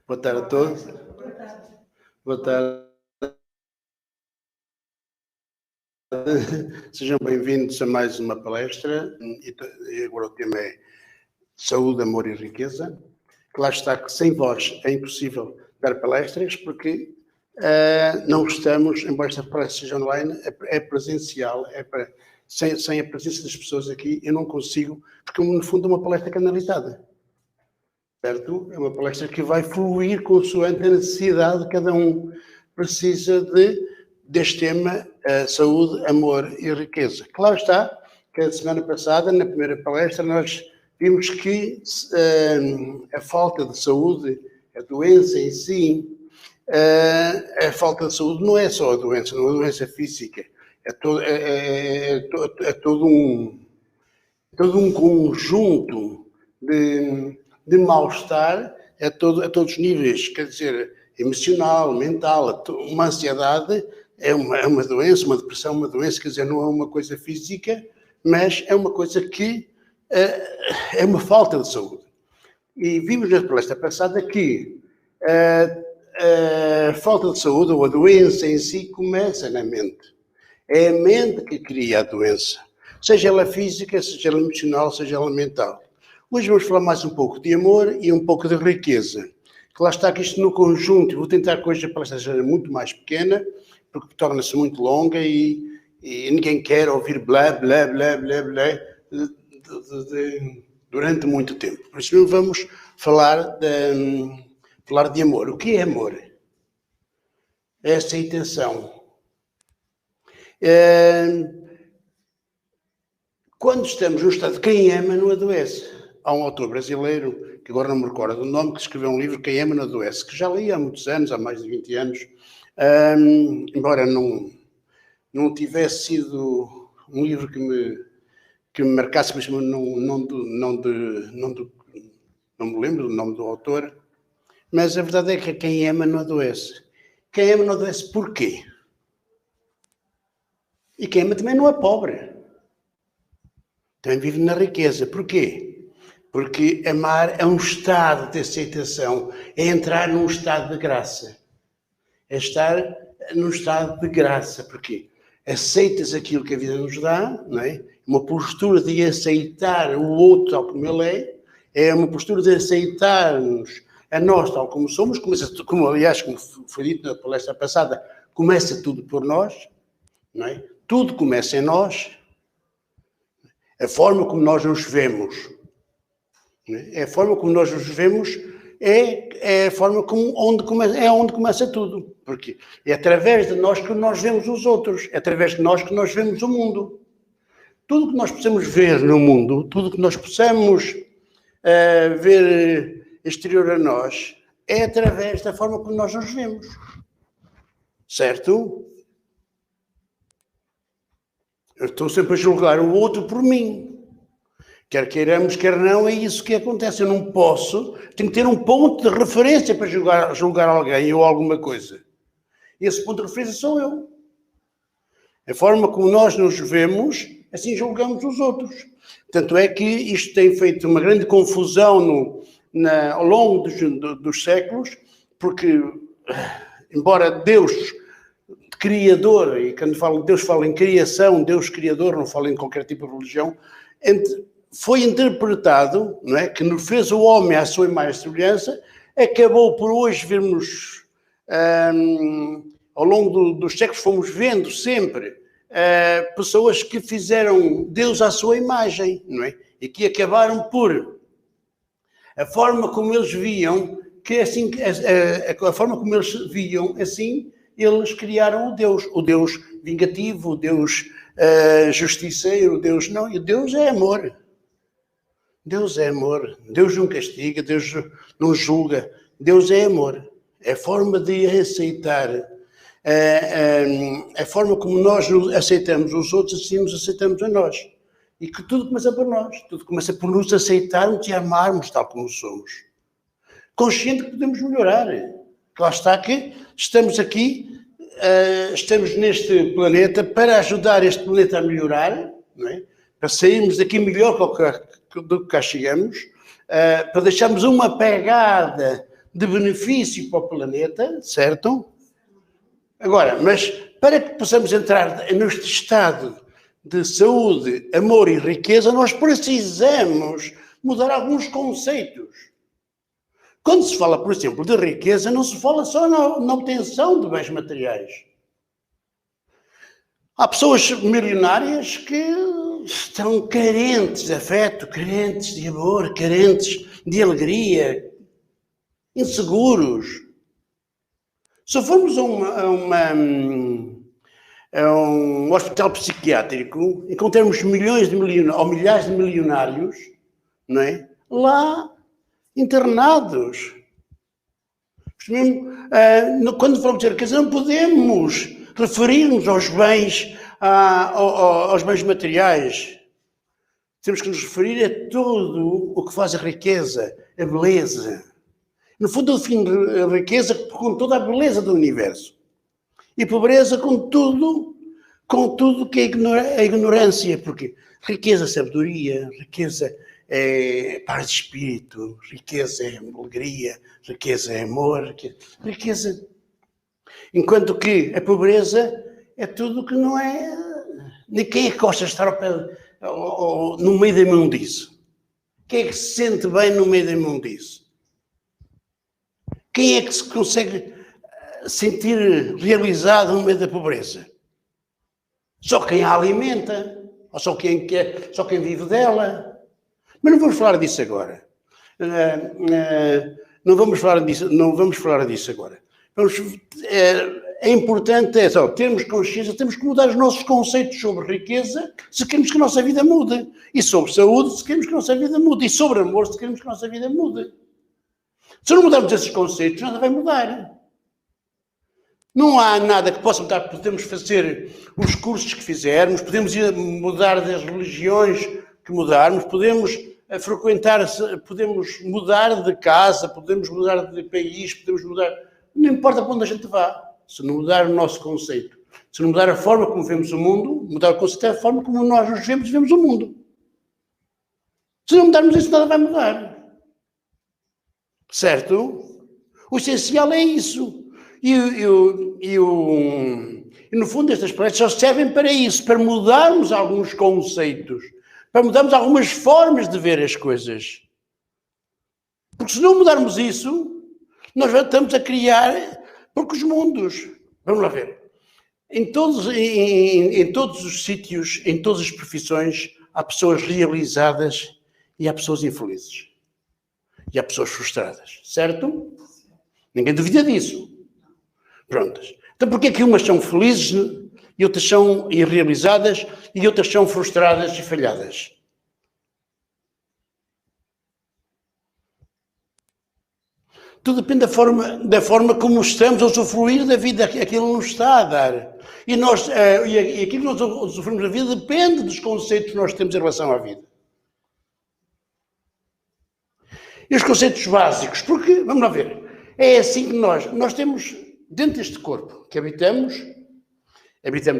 Boa tarde a todos. Boa tarde. Sejam bem-vindos a mais uma palestra. E agora o tema é Saúde, Amor e Riqueza. Lá está que sem vós é impossível dar palestras porque não estamos, embora esta palestra seja online, é presencial, sem a presença das pessoas aqui eu não consigo, porque no fundo é uma palestra canalizada. Certo? É uma palestra que vai fluir consoante a necessidade de cada um. Precisa deste tema, saúde, amor e riqueza. Claro está que a semana passada, na primeira palestra, nós vimos que a falta de saúde, a doença em si, a falta de saúde não é só a doença, não é a doença física, é todo um conjunto de mal-estar a todos os níveis, quer dizer, emocional, mental, uma ansiedade é uma doença, uma depressão, uma doença, quer dizer, não é uma coisa física, mas é uma coisa que é uma falta de saúde. E vimos na palestra passada que a falta de saúde ou a doença em si começa na mente. É a mente que cria a doença, seja ela física, seja ela emocional, seja ela mental. Hoje vamos falar mais um pouco de amor e um pouco de riqueza. Que lá está que isto no conjunto, vou tentar que hoje a palestra seja muito mais pequena, porque torna-se muito longa e ninguém quer ouvir blá, blá, blá, blá, blá durante muito tempo. Por isso vamos falar de amor. O que é amor? É aceitação. Quando estamos no estado de quem ama não adoece. Há um autor brasileiro, que agora não me recordo do nome, que escreveu um livro, Quem Ama Não Adoece, que já li há muitos anos, há mais de 20 anos, embora não tivesse sido um livro que me marcasse, mas não me lembro do nome do autor, mas a verdade é que quem ama não adoece. Quem ama não adoece porquê? E quem ama também não é pobre. Também vive na riqueza. Porquê? Porque amar é um estado de aceitação, é entrar num estado de graça. É estar num estado de graça. Porquê? Aceitas aquilo que a vida nos dá, não é? Uma postura de aceitar o outro tal como ele é uma postura de aceitar-nos a nós tal como somos, aliás, como foi dito na palestra passada, começa tudo por nós, não é? Tudo começa em nós. A forma como nós nos vemos, a forma como nós nos vemos é a forma onde começa tudo. Porque é através de nós que nós vemos os outros, é através de nós que nós vemos o mundo. Tudo que nós possamos ver no mundo, tudo que nós possamos ver exterior a nós, é através da forma como nós nos vemos. Certo? Eu estou sempre a julgar o outro por mim. Quer queiramos, quer não, é isso que acontece. Eu não posso, tenho que ter um ponto de referência para julgar alguém ou alguma coisa. E esse ponto de referência sou eu. A forma como nós nos vemos, assim julgamos os outros. Tanto é que isto tem feito uma grande confusão ao longo dos séculos, porque, embora Deus Criador, e quando falo de Deus, falo em criação, Deus Criador, não falo em qualquer tipo de religião, foi interpretado, não é, que nos fez o homem à sua imagem e semelhança, acabou por hoje vermos, ao longo dos séculos, fomos vendo sempre pessoas que fizeram Deus à sua imagem, não é? E que acabaram por, a forma como eles viam, a forma como eles viam, assim, eles criaram o Deus vingativo, o Deus justiceiro, o Deus não, e Deus é amor. Deus é amor. Deus não castiga, Deus não julga. Deus é amor. É a forma de aceitar. A forma como nós aceitamos os outros, assim nos aceitamos a nós. E que tudo começa por nós. Tudo começa por nos aceitarmos e amarmos tal como somos. Consciente que podemos melhorar. Lá está que estamos aqui, estamos neste planeta para ajudar este planeta a melhorar, não é? Para sairmos daqui melhor do que cá chegamos, para deixarmos uma pegada de benefício para o planeta, certo? Agora, mas para que possamos entrar neste estado de saúde, amor e riqueza, nós precisamos mudar alguns conceitos. Quando se fala, por exemplo, de riqueza, não se fala só na obtenção de bens materiais. Há pessoas milionárias que estão carentes de afeto, carentes de amor, carentes de alegria, inseguros. Se formos a um hospital psiquiátrico, encontramos milhões de milionários, ou milhares de milionários, não é? Lá internados. Quando falamos de riqueza, não podemos referir-nos aos bens, aos bens materiais. Temos que nos referir a tudo o que faz a riqueza, a beleza. No fundo, eu defino a riqueza com toda a beleza do universo. E pobreza com tudo que é a ignorância. Porque riqueza é sabedoria, riqueza é paz de espírito, riqueza é alegria, riqueza é amor, riqueza. Enquanto que a pobreza é tudo que não é... Quem é que gosta de estar ao pé, no meio da imundice? Quem é que se sente bem no meio da imundice? Quem é que se consegue sentir realizado no meio da pobreza? Só quem a alimenta, ou só quem vive dela. Mas não vamos falar disso agora. Não vamos falar disso agora. É importante termos consciência, temos que mudar os nossos conceitos sobre riqueza se queremos que a nossa vida mude. E sobre saúde, se queremos que a nossa vida mude. E sobre amor, se queremos que a nossa vida mude. Se não mudarmos esses conceitos, nada vai mudar. Não há nada que possa mudar. Podemos fazer os cursos que fizermos, podemos mudar das religiões que mudarmos, podemos podemos mudar de casa, podemos mudar de país, podemos mudar... Não importa para onde a gente vá. Se não mudar o nosso conceito, se não mudar a forma como vemos o mundo, mudar o conceito é a forma como nós nos vemos o mundo. Se não mudarmos isso, nada vai mudar. Certo? O essencial é isso. E no fundo estas palestras só servem para isso, para mudarmos alguns conceitos, para mudarmos algumas formas de ver as coisas. Porque se não mudarmos isso, nós estamos a criar poucos mundos. Vamos lá ver. Em todos os sítios, em todas as profissões, há pessoas realizadas e há pessoas infelizes. E há pessoas frustradas, certo? Ninguém duvida disso. Prontas. Então porquê que umas são felizes e outras são irrealizadas e outras são frustradas e falhadas? Tudo depende da forma como estamos a usufruir da vida, aquilo nos está a dar. E aquilo que nós usufruímos da vida depende dos conceitos que nós temos em relação à vida. E os conceitos básicos, porque, vamos lá ver, é assim que nós temos, dentro deste corpo que habitamos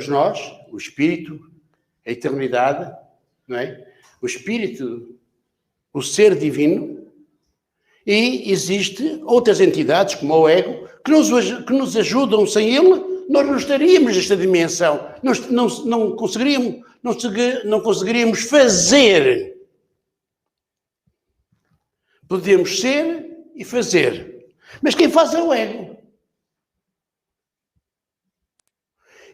nós, o espírito, a eternidade, não é? O espírito, o ser divino, e existem outras entidades, como o ego, que nos ajudam. Sem ele, nós não estaríamos nesta dimensão, não conseguiríamos fazer. Podemos ser e fazer. Mas quem faz é o ego.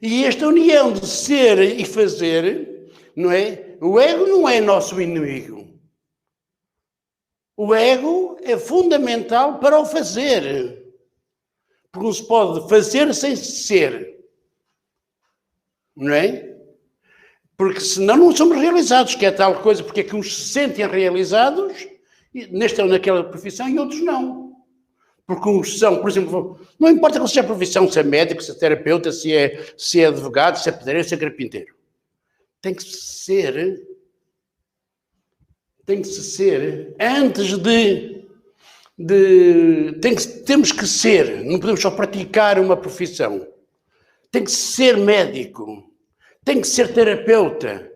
E esta união de ser e fazer, não é? O ego não é nosso inimigo. O ego é fundamental para o fazer. Porque não se pode fazer sem ser. Não é? Porque senão não somos realizados, que é tal coisa, porque é que uns se sentem realizados nesta ou naquela profissão e outros não. Porque uns são, por exemplo, não importa qual seja a profissão, se é médico, se é terapeuta, se é advogado, se é pedreiro, se é carpinteiro. Tem que ser antes temos que ser, não podemos só praticar uma profissão. Tem que ser médico, tem que ser terapeuta.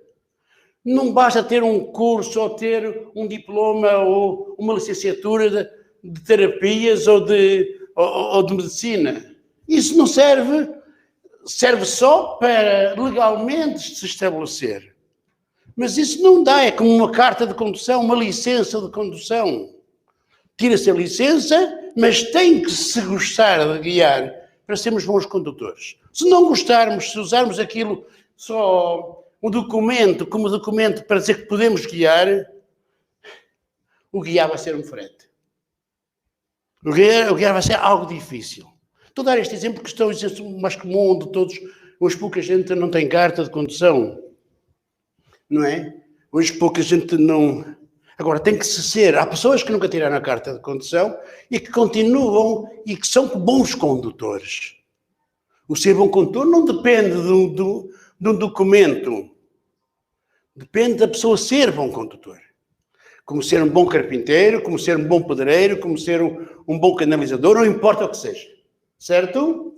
Não basta ter um curso ou ter um diploma ou uma licenciatura de terapias ou de medicina. Isso não serve, serve só para legalmente se estabelecer. Mas isso não dá, é como uma carta de condução, uma licença de condução. Tira-se a licença, mas tem que se gostar de guiar para sermos bons condutores. Se não gostarmos, se usarmos aquilo só um documento como documento para dizer que podemos guiar, o guiar vai ser um frete. O guiar vai ser algo difícil. Estou a dar este exemplo porque estou a dizer o mais comum de todos. Hoje pouca gente não tem carta de condução. Não é? Hoje pouca gente não... Agora, tem que se ser... Há pessoas que nunca tiraram a carta de condução e que continuam e que são bons condutores. O ser bom condutor não depende de um documento. Depende da pessoa ser bom condutor. Como ser um bom carpinteiro, como ser um bom pedreiro, como ser um bom canalizador, não importa o que seja. Certo?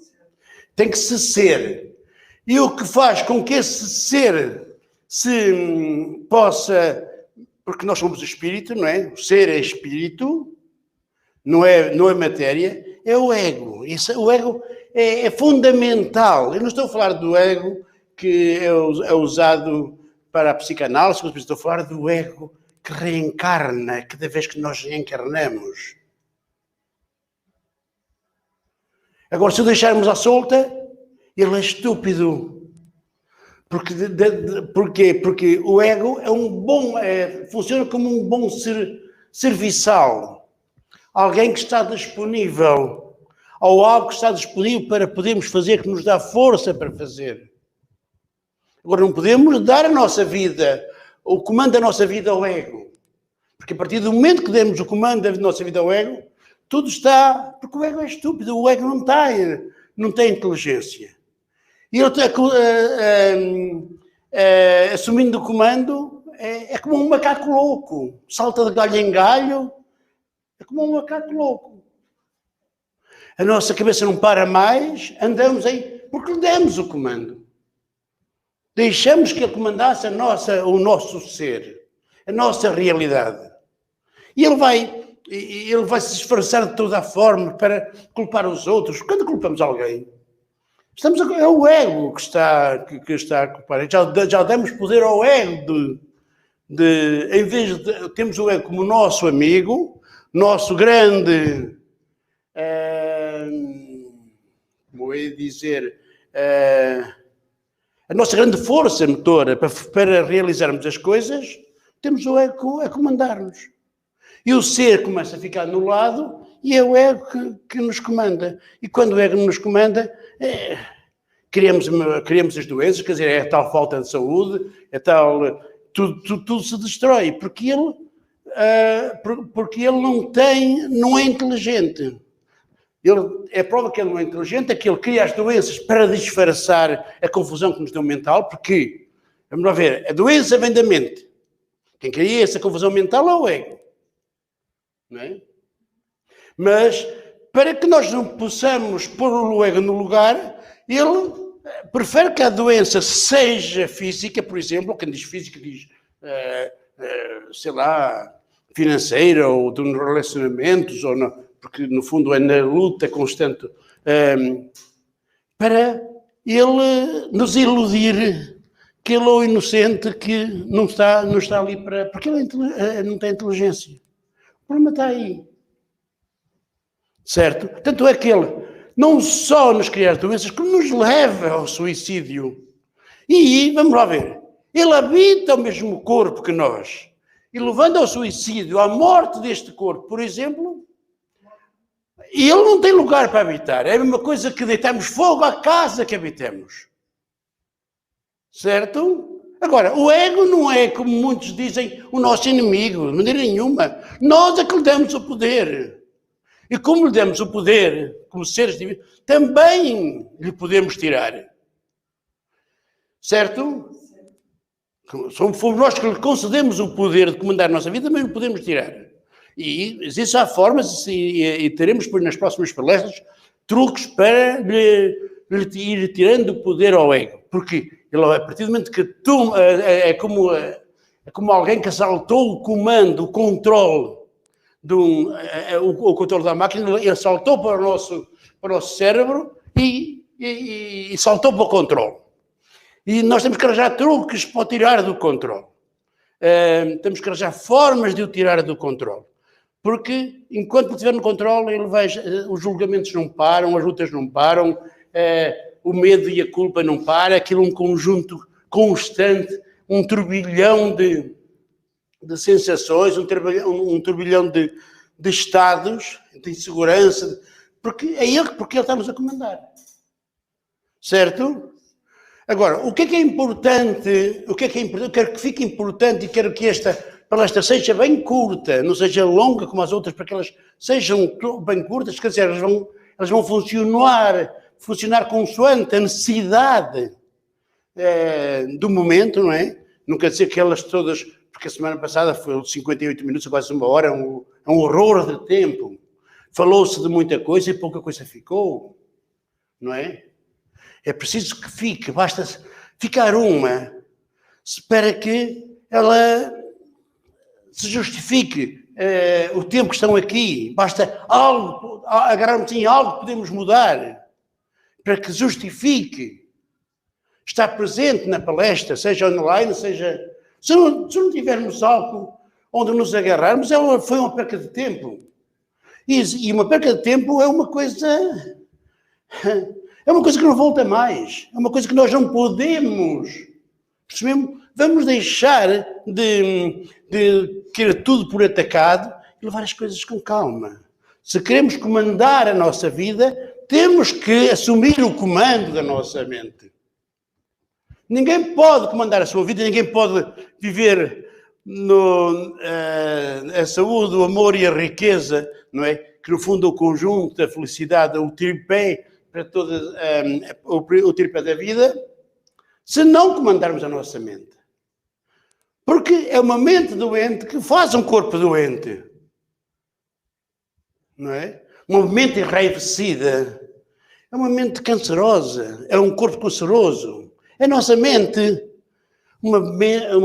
Tem que se ser. E o que faz com que esse ser se possa... Porque nós somos espírito, não é? O ser é espírito, não é matéria, é o ego. O ego é fundamental. Eu não estou a falar do ego que é usado para a psicanálise, mas estou a falar do ego que reencarna cada vez que nós reencarnamos. Agora, se o deixarmos à solta, ele é estúpido. Porquê? Porque o ego é um bom, funciona como um bom serviçal. Alguém que está disponível, ou algo que está disponível para podermos fazer, que nos dá força para fazer. Agora, não podemos dar a nossa vida, o comando da nossa vida ao ego. Porque a partir do momento que demos o comando da nossa vida ao ego, tudo está... Porque o ego é estúpido, o ego não tem inteligência. E ele assumindo o comando, é como um macaco louco. Salta de galho em galho, é como um macaco louco. A nossa cabeça não para mais, andamos aí, porque lhe demos o comando. Deixamos que ele comandasse o nosso ser, a nossa realidade. E ele vai se disfarçar de toda a forma para culpar os outros. Quando culpamos alguém, é o ego que está a culpar. Já damos poder ao ego em vez de temos o ego como nosso amigo, nosso grande, como eu ia dizer, a nossa grande força motora para realizarmos as coisas, temos o ego a comandar-nos. E o ser começa a ficar no lado e é o ego que nos comanda. E quando o ego nos comanda, criamos as doenças, quer dizer, é a tal falta de saúde, é tal... Tudo se destrói, porque ele não é inteligente. É a prova que ele não é inteligente, é que ele cria as doenças para disfarçar a confusão que nos deu mental, porque, vamos lá ver, a doença vem da mente. Quem cria essa confusão mental é o ego. Não é? Mas, para que nós não possamos pôr o ego no lugar, ele prefere que a doença seja física, por exemplo, quem diz física diz, sei lá, financeira, ou de relacionamentos, ou não, porque no fundo é na luta constante, para ele nos iludir que ele é o inocente que não está ali para... Porque ele não tem inteligência. O problema está aí. Certo? Tanto é que ele não só nos cria as doenças, como nos leva ao suicídio. E, vamos lá ver, ele habita o mesmo corpo que nós. E levando ao suicídio, à morte deste corpo, por exemplo, e ele não tem lugar para habitar. É a mesma coisa que deitarmos fogo à casa que habitamos. Certo? Agora, o ego não é, como muitos dizem, o nosso inimigo, de maneira nenhuma. Nós é que lhe damos o poder. E como lhe damos o poder, como seres divinos, também lhe podemos tirar. Certo? Fomos nós que lhe concedemos o poder de comandar a nossa vida, mas lhe podemos tirar. E existem formas, e teremos depois nas próximas palestras, truques para lhe ir tirando o poder ao ego. Porque ele, a partir do momento que é como alguém que assaltou o comando, o controle o controle da máquina, ele saltou para o nosso cérebro e saltou para o controle. E nós temos que arranjar truques para o tirar do controle. Temos que arranjar formas de o tirar do controle. Porque, enquanto estiver no controle, os julgamentos não param, as lutas não param, o medo e a culpa não param, aquilo é um conjunto constante, um turbilhão de sensações, um turbilhão de estados, de insegurança, porque ele está-nos a comandar. Certo? Agora, o que é importante? Eu quero que fique importante e quero que esta palestra seja bem curta, não seja longa como as outras, para que elas sejam bem curtas, quer dizer, elas vão funcionar consoante a necessidade do momento, não é? Não quer dizer que elas todas, porque a semana passada foi 58 minutos, quase uma hora, é um horror de tempo. Falou-se de muita coisa e pouca coisa ficou, não é? É preciso que fique, basta ficar uma, para que ela se justifique o tempo que estão aqui. Basta agarrarmos em algo que podemos mudar, para que justifique estar presente na palestra, seja online, seja... Se não tivermos algo onde nos agarrarmos, ela foi uma perca de tempo. E uma perca de tempo é uma coisa... É uma coisa que não volta mais. É uma coisa que nós não podemos. Percebemos? Vamos deixar de querer tudo por atacado e levar as coisas com calma. Se queremos comandar a nossa vida, temos que assumir o comando da nossa mente. Ninguém pode comandar a sua vida, ninguém pode viver a saúde, o amor e a riqueza, não é? Que no fundo é o conjunto, a felicidade, o tripé para toda o tripé da vida, se não comandarmos a nossa mente. Porque é uma mente doente que faz um corpo doente. Não é? Uma mente enraivecida é uma mente cancerosa, é um corpo canceroso. A nossa mente, uma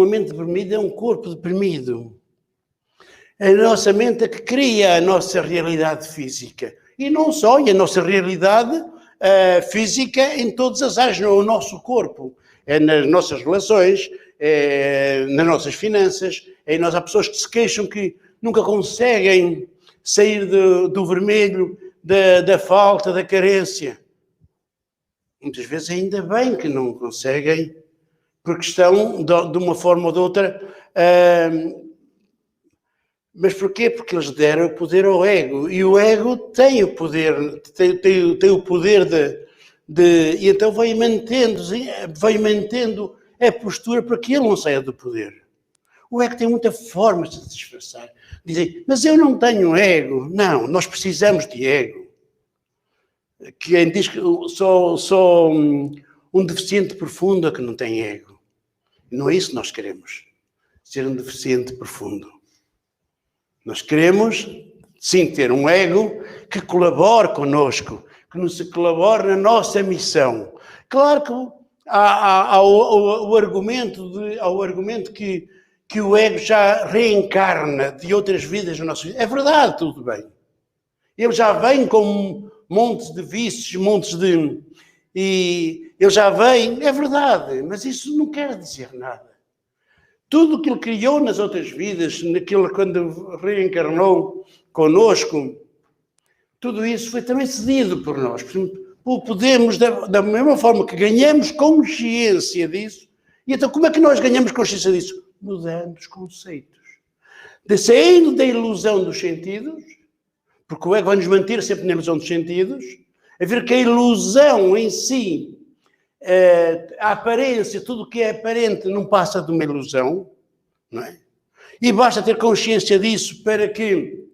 mente deprimida é um corpo deprimido. A nossa mente é que cria a nossa realidade física. E não só, e a nossa realidade física em todas as áreas, no nosso corpo. É nas nossas relações, nas nossas finanças. Há pessoas que se queixam que nunca conseguem sair do vermelho, da falta, da carência. Muitas vezes ainda bem que não conseguem, porque estão de uma forma ou de outra... Mas porquê? Porque eles deram o poder ao ego. E o ego tem o poder, tem o poder e então vai mantendo a postura para que ele não saia do poder. O ego tem muita forma de se disfarçar. Dizem, mas eu não tenho ego. Não, nós precisamos de ego. Quem diz que só um deficiente profundo é que não tem ego. Não é isso que nós queremos. Ser um deficiente profundo. Nós queremos, sim, ter um ego que colabore connosco, que nos colabore na nossa missão. Claro que há o argumento que o ego já reencarna de outras vidas na nossa vida. É verdade, tudo bem. Ele já vem com montes de vícios, e ele já vem, é verdade, mas isso não quer dizer nada. Tudo o que ele criou nas outras vidas, quando reencarnou connosco, tudo isso foi também cedido por nós. Podemos, da mesma forma que ganhamos consciência disso, e então como é que nós ganhamos consciência disso? Mudando os conceitos. Saindo da ilusão dos sentidos, porque o ego vai nos manter sempre na ilusão dos sentidos, a ver que a ilusão em si, a aparência, tudo o que é aparente não passa de uma ilusão, não é? E basta ter consciência disso para que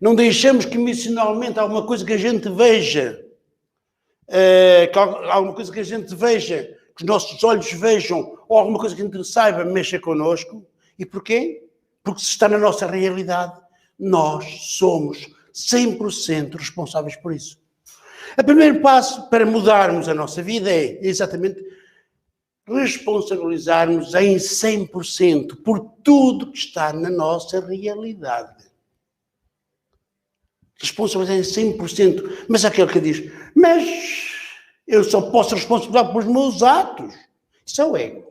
não deixemos que emocionalmente alguma coisa que a gente veja, que os nossos olhos vejam, ou alguma coisa que a gente saiba, mexa connosco. E porquê? Porque se está na nossa realidade, nós somos 100% responsáveis por isso. O primeiro passo para mudarmos a nossa vida é exatamente responsabilizarmos em 100% por tudo que está na nossa realidade. Responsabilidade em 100%. Mas há aquele que diz, mas eu só posso responsabilizar pelos meus atos. Isso é o ego.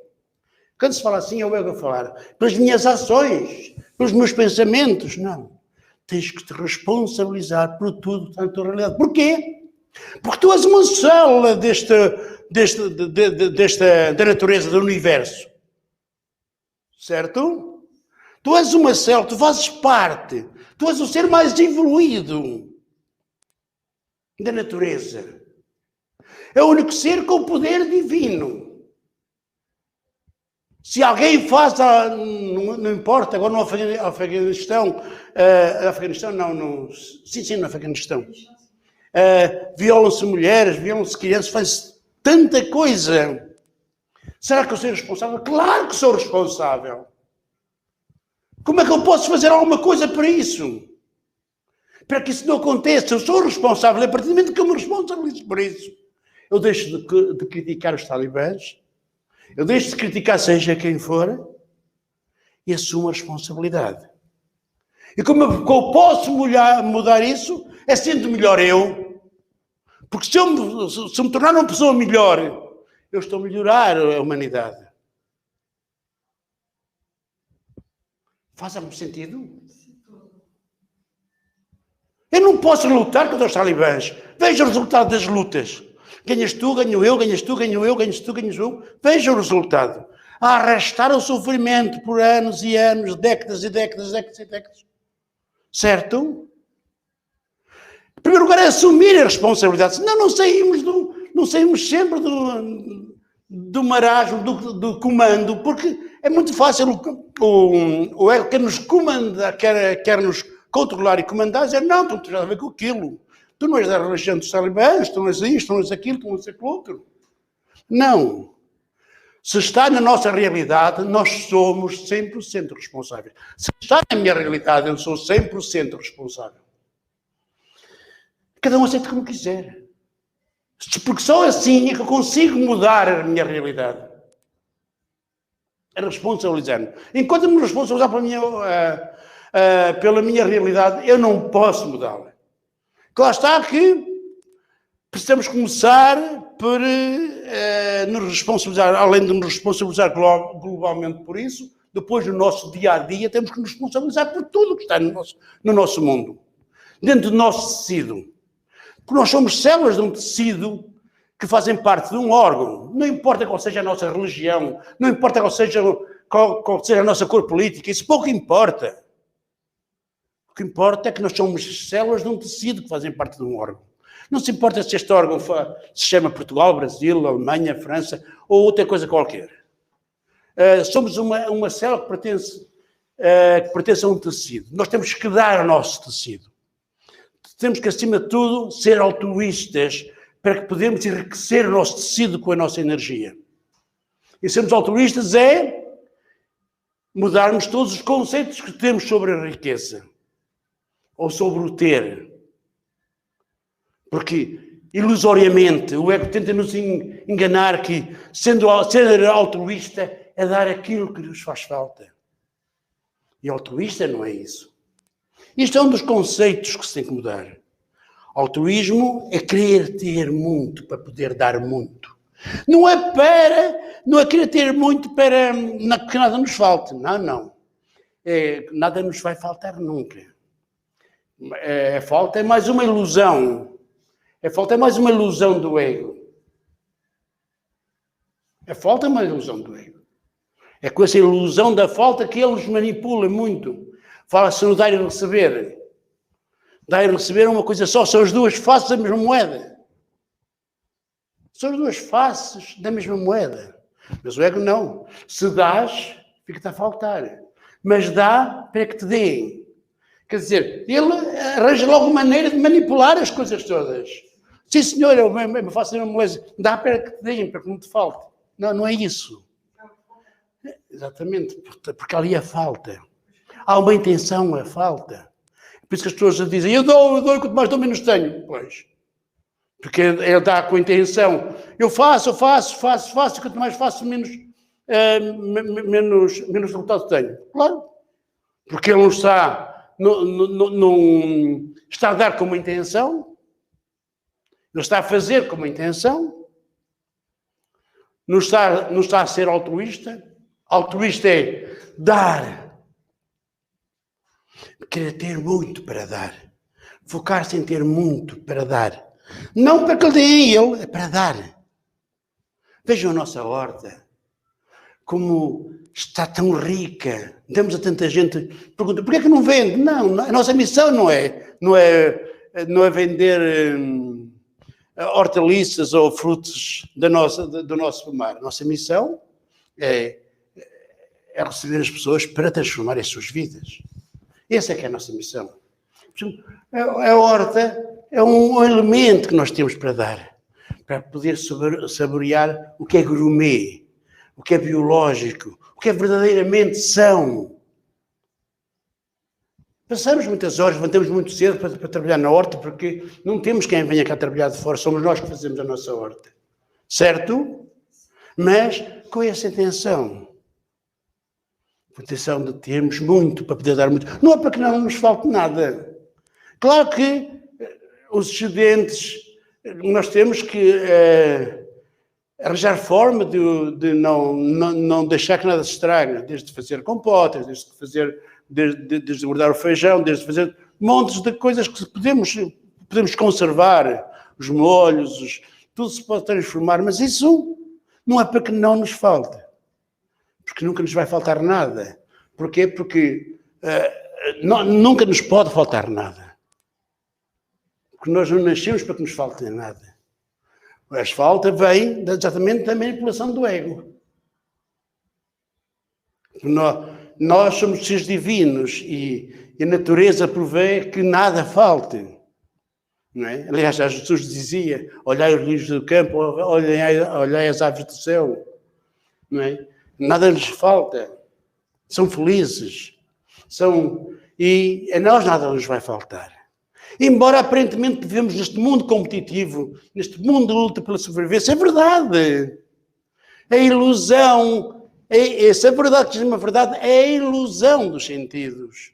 Quando se fala assim, é o ego a falar. Pelas minhas ações, pelos meus pensamentos. Não. Tens que te responsabilizar por tudo que está na tua realidade. Porquê? Porque tu és uma célula da natureza, do universo. Certo? Tu és uma célula, tu fazes parte. Tu és o ser mais evoluído da natureza. É o único ser com poder divino. Se alguém faz, não importa, agora no Afeganistão, no Afeganistão, violam-se mulheres, violam-se crianças, faz tanta coisa. Será que eu sou responsável? Claro que sou responsável. Como é que eu posso fazer alguma coisa para isso? Para que isso não aconteça. Eu sou responsável. A partir do momento que eu me responsabilizo por isso, eu deixo de criticar os talibãs, eu deixo de criticar seja quem for e assumo a responsabilidade. E como eu posso mudar isso, é sendo melhor eu. Porque se eu me tornar uma pessoa melhor, eu estou a melhorar a humanidade. Faz algum sentido? Eu não posso lutar contra os talibãs. Veja o resultado das lutas. Ganhas tu, ganho eu, ganhas tu, ganho eu, ganhas tu, ganhas eu. Veja o resultado. A arrastar o sofrimento por anos e anos, décadas e décadas, décadas e décadas. Certo? Em primeiro lugar é assumir a responsabilidade. Senão não saímos sempre do marasmo, do comando, porque é muito fácil o ego quer nos comandar, quer nos controlar e comandar, dizer, não, tu não tens nada a ver com aquilo. Tu não és da religião dos talibãs, tu não és isto, tu não és aquilo, tu não és aquilo outro. Não. Se está na nossa realidade, nós somos 100% responsáveis. Se está na minha realidade, eu sou 100% responsável. Cada um aceita como quiser. Porque só assim é que eu consigo mudar a minha realidade. É responsabilizar-me. Enquanto me responsabilizar pela minha realidade, eu não posso mudá-la. Claro está que precisamos começar por nos responsabilizar, além de nos responsabilizar globalmente por isso, depois no nosso dia-a-dia temos que nos responsabilizar por tudo que está no nosso mundo. Dentro do nosso tecido. Porque nós somos células de um tecido que fazem parte de um órgão. Não importa qual seja a nossa religião, não importa qual seja a nossa cor política, isso pouco importa. O que importa é que nós somos células de um tecido que fazem parte de um órgão. Não se importa se este órgão se chama Portugal, Brasil, Alemanha, França ou outra coisa qualquer. Somos uma célula que pertence a um tecido. Nós temos que dar ao nosso tecido. Temos que, acima de tudo, ser altruístas para que podemos enriquecer o nosso tecido com a nossa energia. E sermos altruístas é mudarmos todos os conceitos que temos sobre a riqueza ou sobre o ter. Porque, ilusoriamente, o ego tenta nos enganar que ser altruísta é dar aquilo que nos faz falta. E altruísta não é isso. Isto é um dos conceitos que se tem que mudar. Altruísmo é querer ter muito para poder dar muito. Não é querer ter muito para que nada nos falte. Não. Nada nos vai faltar nunca. A falta é mais uma ilusão. A falta é mais uma ilusão do ego. A falta é uma ilusão do ego. É com essa ilusão da falta que ele nos manipula muito. Fala-se no dar e receber. Dar e receber é uma coisa só. São as duas faces da mesma moeda. São as duas faces da mesma moeda. Mas o ego não. Se dás, fica-te a faltar. Mas dá para que te deem. Quer dizer, ele arranja logo maneira de manipular as coisas todas. Sim, senhor, eu faço a mesma moleza. Dá para que te deem, para que não te falte. Não é isso. Exatamente, porque ali a falta. Há uma intenção, a falta. Por isso que as pessoas dizem, eu dou, quanto mais dou, menos tenho. Pois. Porque ele dá com a intenção. Eu faço, e quanto mais faço, menos resultado tenho. Claro. Porque ele não está não está a dar com uma intenção, não está a fazer com uma intenção, não está a ser altruísta. Altruísta é dar, querer ter muito para dar, focar-se em ter muito para dar. Não para que lhe deem a ele, é para dar. Vejam a nossa horta, como está tão rica. Damos a tanta gente, pergunta, porquê é que não vende? Não, a nossa missão não é vender hortaliças ou frutos do nosso pomar. A nossa missão é receber as pessoas para transformar as suas vidas. Essa é que é a nossa missão. A horta é um elemento que nós temos para dar, para poder saborear o que é gourmet, o que é biológico, o que é verdadeiramente são. Passamos muitas horas, levantamos muito cedo para trabalhar na horta, porque não temos quem venha cá trabalhar de fora, somos nós que fazemos a nossa horta. Certo? Mas com essa intenção. A intenção de termos muito, para poder dar muito. Não é para que não nos falte nada. Claro que os excedentes, nós temos que arranjar forma de não deixar que nada se estrague, desde fazer compotas, desde guardar o feijão, desde fazer montes de coisas que podemos conservar, os molhos, tudo se pode transformar, mas isso não é para que não nos falte, porque nunca nos vai faltar nada. Porquê? Porque nunca nos pode faltar nada. Porque nós não nascemos para que nos falte nada. A falta vem exatamente da manipulação do ego. Nós somos seres divinos e a natureza provê que nada falte. Não é? Aliás, Jesus dizia, olhai os lírios do campo, olhai as aves do céu. Não é? Nada lhes falta. São felizes. E a nós nada nos vai faltar. Embora aparentemente vivemos neste mundo competitivo, neste mundo de luta pela sobrevivência, é verdade. A ilusão, essa verdade que se chama verdade, é a ilusão dos sentidos.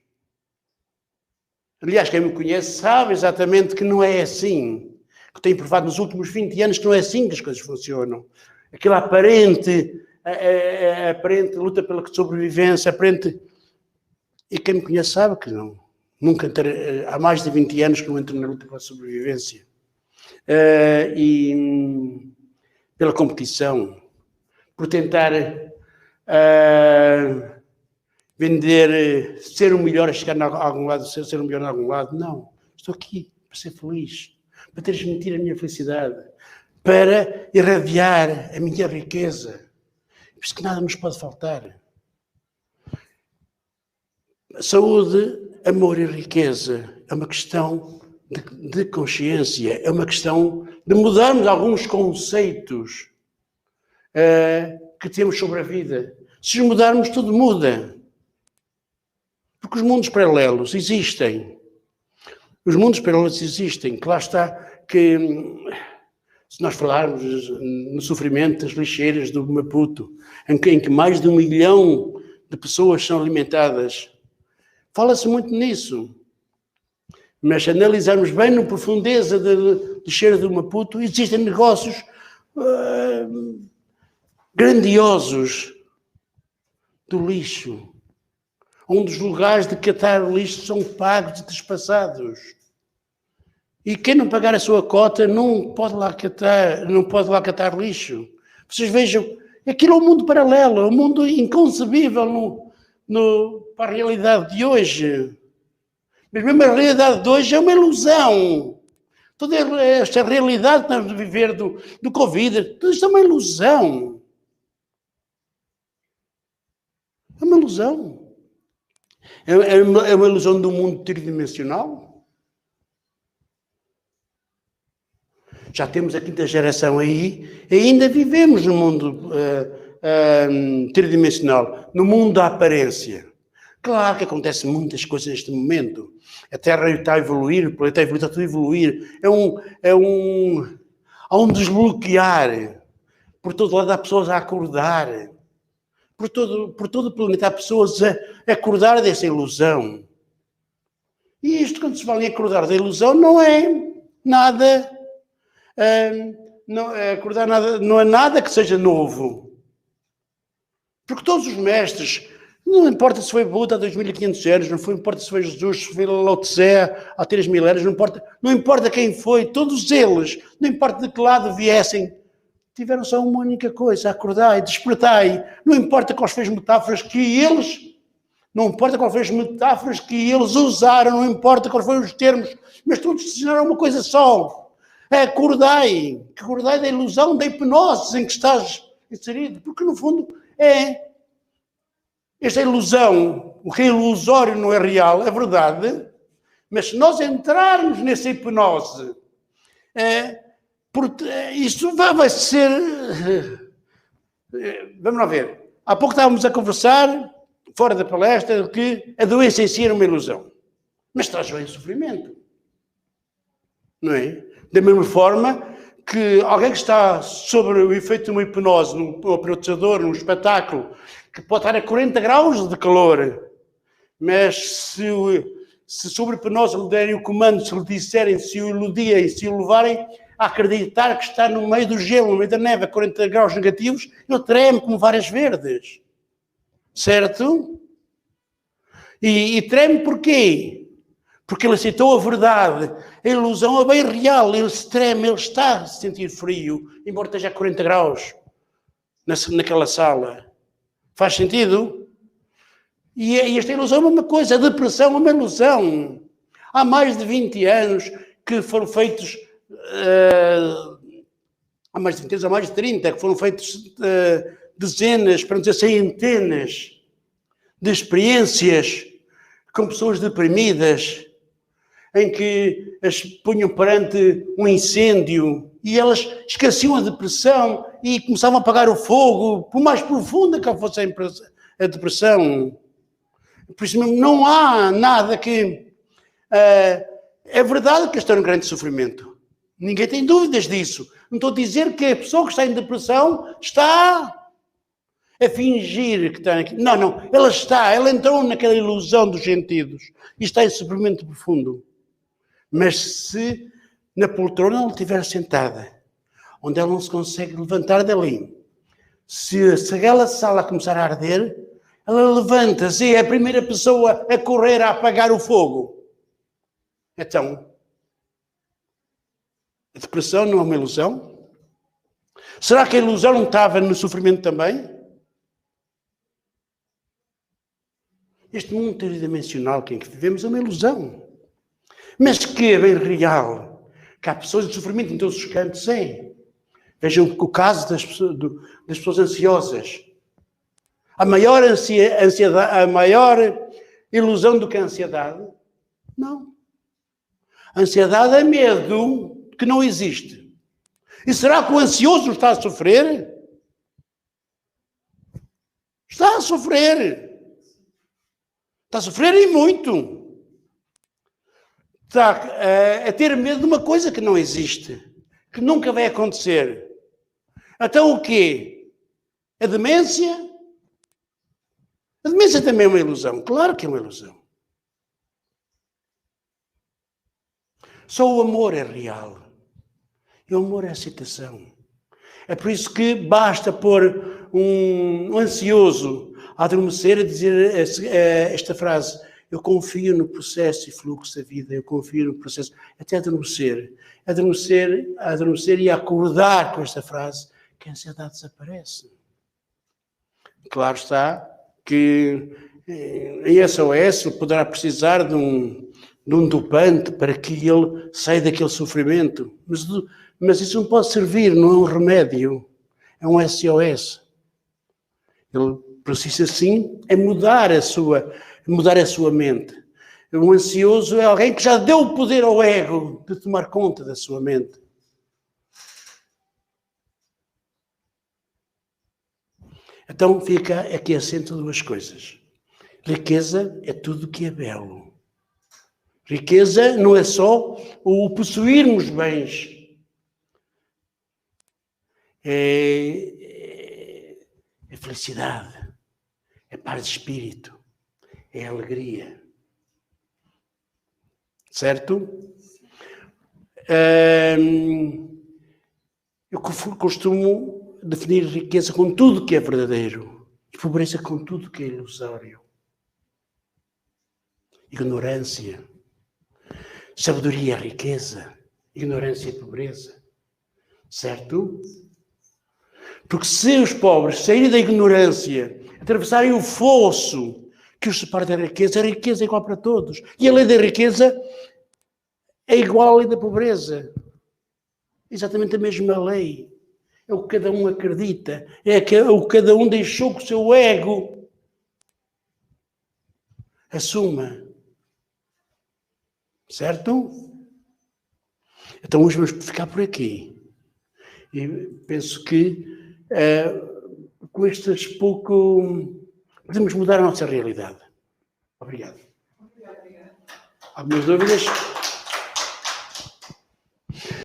Aliás, quem me conhece sabe exatamente que não é assim. Que tenho provado nos últimos 20 anos que não é assim que as coisas funcionam. Aquela aparente luta pela sobrevivência, aparente... E quem me conhece sabe que não. Nunca há mais de 20 anos que não entro na luta pela sobrevivência. E pela competição, por tentar vender, ser o melhor a chegar a algum lado, ser o melhor a algum lado. Não, estou aqui para ser feliz, para transmitir a minha felicidade, para irradiar a minha riqueza. Por isso que nada nos pode faltar. Saúde, amor e riqueza é uma questão de consciência, é uma questão de mudarmos alguns conceitos que temos sobre a vida. Se os mudarmos, tudo muda. Porque os mundos paralelos existem. Os mundos paralelos existem. Que lá está que, se nós falarmos no sofrimento das lixeiras do Maputo, em que mais de 1 milhão de pessoas são alimentadas, fala-se muito nisso. Mas se analisarmos bem na profundeza da lixeira do Maputo, existem negócios grandiosos do lixo, onde os lugares de catar lixo são pagos e despassados. E quem não pagar a sua cota não pode lá catar lixo. Vocês vejam, aquilo é um mundo paralelo, é um mundo inconcebível para a realidade de hoje. Mas mesmo a realidade de hoje é uma ilusão. Toda esta realidade que estamos a viver do Covid, tudo isto é uma ilusão. É uma ilusão. É uma ilusão do mundo tridimensional. Já temos a 5ª geração aí, e ainda vivemos no mundo tridimensional, no mundo da aparência. Claro que acontecem muitas coisas neste momento. A Terra está a evoluir, o planeta está tudo a evoluir. Há um desbloquear. Por todo lado há pessoas a acordar. Por todo o planeta há pessoas a acordar dessa ilusão. E isto, quando se fala em acordar da ilusão, não é nada, não é nada que seja novo. Porque todos os mestres, não importa se foi Buda há 2500 anos, não importa se foi Jesus, se foi Lao Tse há 3000 anos, não importa quem foi, todos eles, não importa de que lado viessem, tiveram só uma única coisa: acordai, despertai. Não importa quais foram as metáforas que eles usaram, não importa quais foram os termos, mas todos ensinaram uma coisa só: acordai da ilusão, da hipnose em que estás inserido, porque no fundo esta ilusão, o que é ilusório não é real, é verdade, mas se nós entrarmos nessa hipnose, isto vai ser... Vamos lá ver. Há pouco estávamos a conversar, fora da palestra, que a doença em si era uma ilusão. Mas traz bem sofrimento. Não é? Da mesma forma que alguém que está sobre o efeito de uma hipnose, num hipnotizador, num espetáculo, que pode estar a 40 graus de calor, mas se sobre a hipnose lhe derem o comando, se lhe disserem, se o iludiem, se o levarem a acreditar que está no meio do gelo, no meio da neve, a 40 graus negativos, ele treme como várias verdes. Certo? E treme porquê? Porque ele aceitou a verdade. A ilusão é bem real. Ele se treme, ele está a se sentir frio, embora esteja a 40 graus naquela sala. Faz sentido? E esta ilusão é a mesma coisa. A depressão é uma ilusão. Há mais de 20 anos que foram feitos... há mais de 20 anos, há mais de 30, que foram feitos dezenas, para não dizer centenas, de experiências com pessoas deprimidas, em que as punham perante um incêndio e elas esqueciam a depressão e começavam a apagar o fogo, por mais profunda que fosse a depressão. Por isso mesmo, não há nada que... é verdade que estão em grande sofrimento. Ninguém tem dúvidas disso. Não estou a dizer que a pessoa que está em depressão está a fingir que está aqui. Não. Ela entrou naquela ilusão dos sentidos e está em sofrimento profundo. Mas se na poltrona ela estiver sentada, onde ela não se consegue levantar dali, se aquela sala começar a arder, ela levanta-se e é a primeira pessoa a correr a apagar o fogo. Então, a depressão não é uma ilusão? Será que a ilusão não estava no sofrimento também? Este mundo tridimensional em que vivemos é uma ilusão. Mas que é bem real. Que há pessoas de sofrimento em todos os cantos, Vejam o caso das pessoas ansiosas. A maior ansiedade, a maior ilusão do que a ansiedade? Não. A ansiedade é medo que não existe. E será que o ansioso está a sofrer? Está a sofrer. Está a sofrer e muito. Está a ter medo de uma coisa que não existe, que nunca vai acontecer. Então o quê? A demência? A demência também é uma ilusão. Claro que é uma ilusão. Só o amor é real. E o amor é aceitação. É por isso que basta pôr um ansioso a adormecer a dizer esta frase: eu confio no processo e fluxo da vida, eu confio no processo, até adormecer. Adormecer e acordar com esta frase, que a ansiedade desaparece. Claro está que em SOS poderá precisar de um dopante para que ele saia daquele sofrimento, mas isso não pode servir, não é um remédio, é um SOS. Ele precisa sim é mudar a sua mente. Um ansioso é alguém que já deu o poder ao ego de tomar conta da sua mente. Então fica aqui assento duas coisas. Riqueza é tudo o que é belo. Riqueza não é só o possuirmos bens. É felicidade, é paz de espírito, é alegria. Certo? Eu costumo definir riqueza com tudo que é verdadeiro e pobreza com tudo que é ilusório. Ignorância. Sabedoria é riqueza. Ignorância é pobreza. Certo? Porque se os pobres saírem da ignorância, atravessarem o fosso que os separa da riqueza, a riqueza é igual para todos. E a lei da riqueza é igual à lei da pobreza. Exatamente a mesma lei. É o que cada um acredita. É o que cada um deixou que o seu ego assuma. Certo? Então hoje vamos ficar por aqui. E penso que com estes pouco podemos mudar a nossa realidade. Obrigado. Algumas dúvidas?